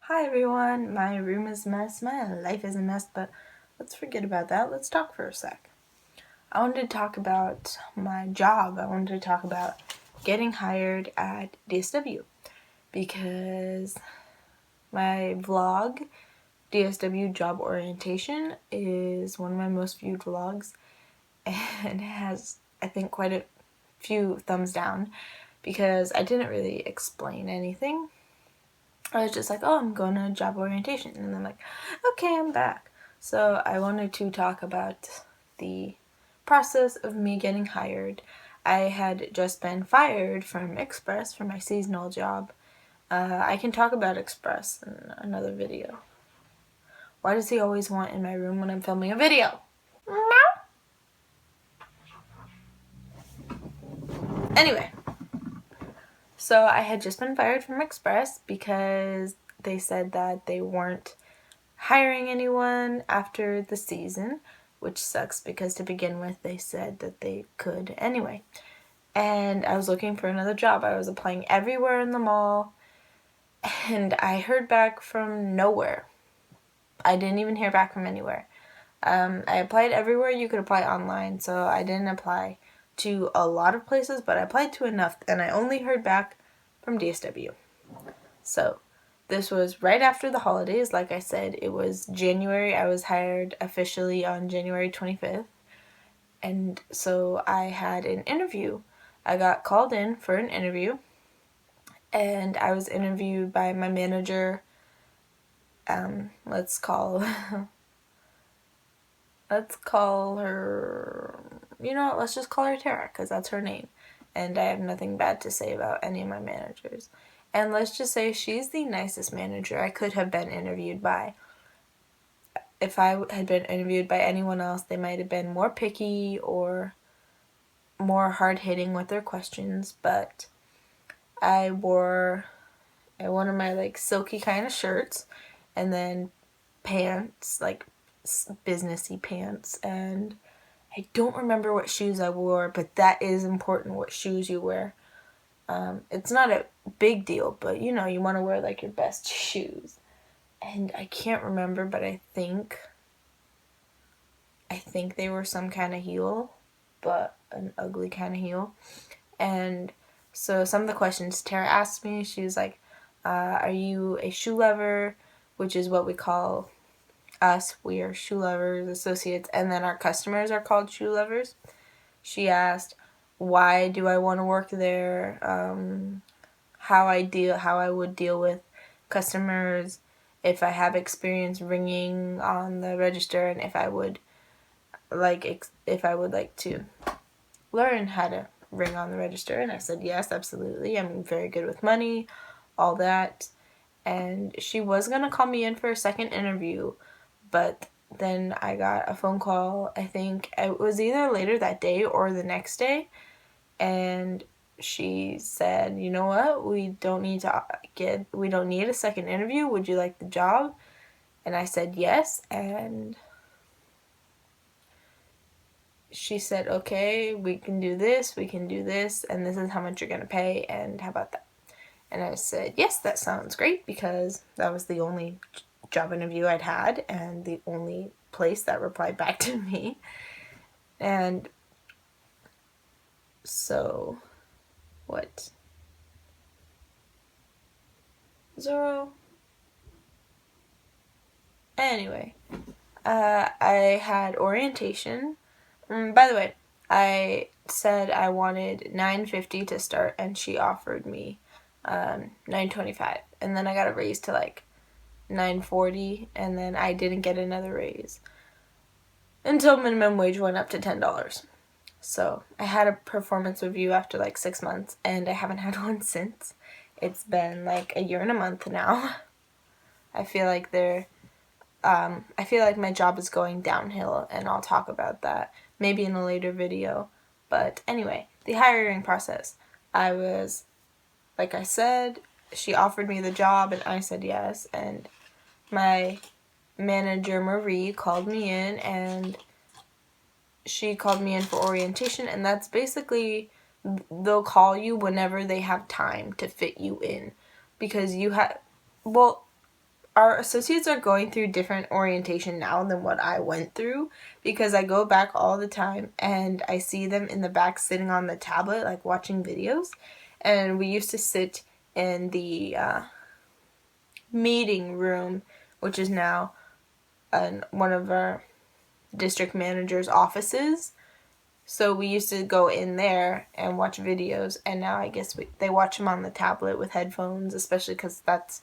Hi everyone, my room is a mess, my life is a mess, but let's forget about that. Let's talk for a sec. I wanted to talk about my job. I wanted to talk about getting hired at DSW because my vlog, DSW Job Orientation, is one of my most viewed vlogs and has, I think, quite a few thumbs down because I didn't really explain anything. I was just like, oh, I'm going to job orientation. And I'm like, okay, I'm back. So I wanted to talk about the process of me getting hired. I had just been fired from Express for my seasonal job. I can talk about Express in another video. Why does he always want in my room when I'm filming a video? Anyway, so I had just been fired from Express because they said that they weren't hiring anyone after the season, which sucks because to begin with they said that they could anyway. And I was looking for another job. I was applying everywhere in the mall and I heard back from nowhere. I didn't even hear back from anywhere. I applied everywhere you could apply online, so I didn't apply to a lot of places, but I applied to enough and I only heard back from DSW. So this was right after the holidays. Like I said, it was January. I was hired officially on January 25th. And so I had an interview. I got called in for an interview. And I was interviewed by my manager. Let's call her, you know what, let's just call her Tara, because that's her name. And I have nothing bad to say about any of my managers. And let's just say she's the nicest manager I could have been interviewed by. If I had been interviewed by anyone else, they might have been more picky or more hard-hitting with their questions, but I wore one of my silky kind of shirts and then pants, like businessy pants, and I don't remember what shoes I wore, but that is important, what shoes you wear. It's not a big deal, but you want to wear your best shoes. And I can't remember, but I think they were some kind of heel, but an ugly kind of heel. And so some of the questions Tara asked me, she was like, are you a shoe lover? Which is what we call us. We are shoe lovers, associates, and then our customers are called shoe lovers. She asked, why do I want to work there? How I would deal with customers, if I have experience ringing on the register, and if I would like to learn how to ring on the register. And I said yes, absolutely. I'm very good with money, all that. And she was gonna call me in for a second interview, but then I got a phone call. I think it was either later that day or the next day, and she said, you know what, we don't need a second interview. Would you like the job? And I said yes, and she said, okay, we can do this, and this is how much you're gonna pay, and how about that? And I said, yes, that sounds great, because that was the only job interview I'd had and the only place that replied back to me. And so, what? 0? Anyway, I had orientation. By the way, I said I wanted $9.50 to start, and she offered me $9.25, and then I got a raise to $9.40, and then I didn't get another raise until minimum wage went up to $10. So I had a performance review after 6 months, and I haven't had one since. It's been a year and a month now. I feel like my job is going downhill, and I'll talk about that maybe in a later video. But anyway, the hiring process. Like I said, she offered me the job and I said yes, and my manager Marie called me in, and she called me in for orientation, and that's basically, they'll call you whenever they have time to fit you in, because our associates are going through different orientation now than what I went through, because I go back all the time and I see them in the back sitting on the tablet, like watching videos. And we used to sit in the meeting room, which is now one of our district manager's offices. So we used to go in there and watch videos, and now I guess they watch them on the tablet with headphones, especially because that's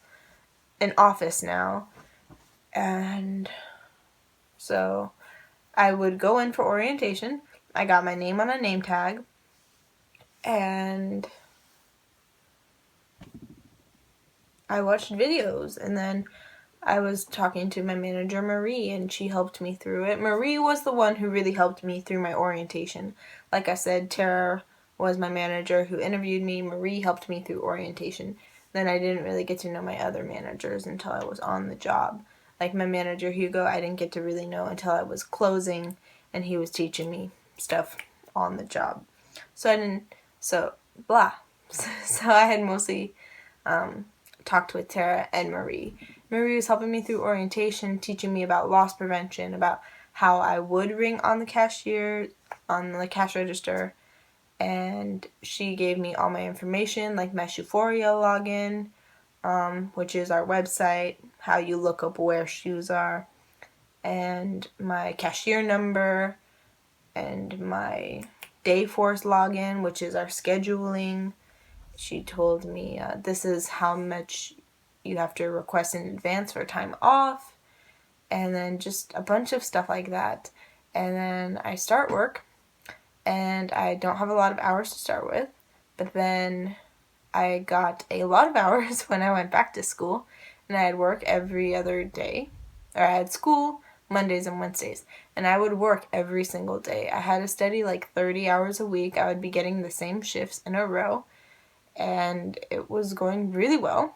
an office now. And so I would go in for orientation. I got my name on a name tag, and I watched videos, and then I was talking to my manager, Marie, and she helped me through it. Marie was the one who really helped me through my orientation. Like I said, Tara was my manager who interviewed me. Marie helped me through orientation. Then I didn't really get to know my other managers until I was on the job. Like my manager, Hugo, I didn't get to really know until I was closing, and he was teaching me stuff on the job. So I had mostly talked with Tara and Marie. Marie was helping me through orientation, teaching me about loss prevention, about how I would ring on the cash register, and she gave me all my information, like my Sephora login, which is our website, how you look up where shoes are, and my cashier number, and my Dayforce login, which is our scheduling. She told me this is how much you have to request in advance for time off, and then just a bunch of stuff like that. And then I start work, and I don't have a lot of hours to start with, but then I got a lot of hours when I went back to school, and I had work every other day, or I had school Mondays and Wednesdays, and I would work every single day. I had to study like 30 hours a week. I would be getting the same shifts in a row, and it was going really well.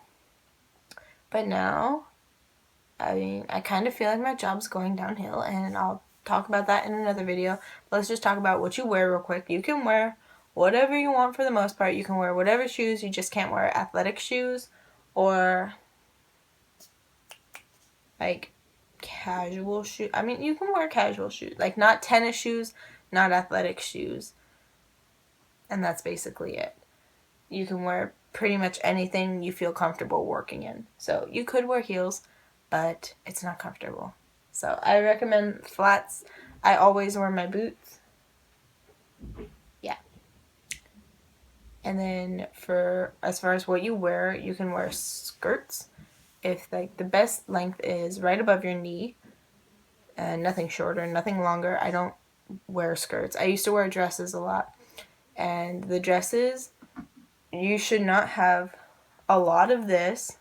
But now, I kind of feel like my job's going downhill, and I'll talk about that in another video. But let's just talk about what you wear real quick. You can wear whatever you want for the most part. You can wear whatever shoes. You just can't wear athletic shoes or like casual shoes. I mean, you can wear casual shoes, like not tennis shoes, not athletic shoes. And that's basically it. You can wear pretty much anything you feel comfortable working in. So you could wear heels, but it's not comfortable. So I recommend flats. I always wear my boots. Yeah. And then as far as what you wear, you can wear skirts. If like the best length is right above your knee, and nothing shorter, nothing longer. I don't wear skirts. I used to wear dresses a lot. And the dresses, you should not have a lot of this.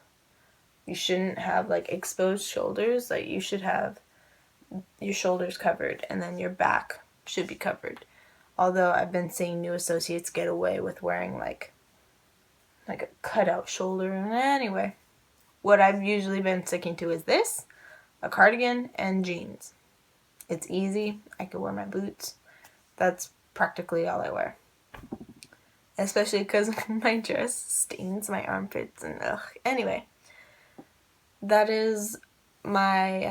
You shouldn't have like exposed shoulders. Like you should have your shoulders covered, and then your back should be covered. Although I've been seeing new associates get away with wearing like a cutout shoulder. Anyway, what I've usually been sticking to is this, a cardigan, and jeans. It's easy. I could wear my boots. That's practically all I wear. Especially because my dress stains my armpits and ugh. Anyway, that is my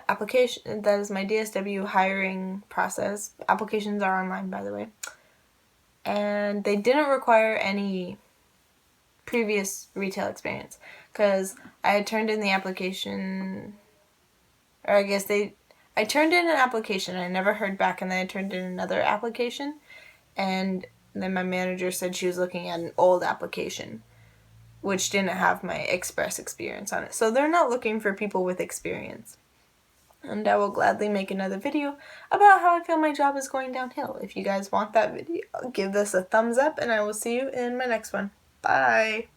application. That is my DSW hiring process. Applications are online, by the way. And they didn't require any previous retail experience because I had turned in the application, or I guess I turned in an application. I never heard back, and then I turned in another application, and then my manager said she was looking at an old application, which didn't have my express experience on it. So they're not looking for people with experience. And I will gladly make another video about how I feel my job is going downhill. If you guys want that video, give this a thumbs up, and I will see you in my next one. Bye!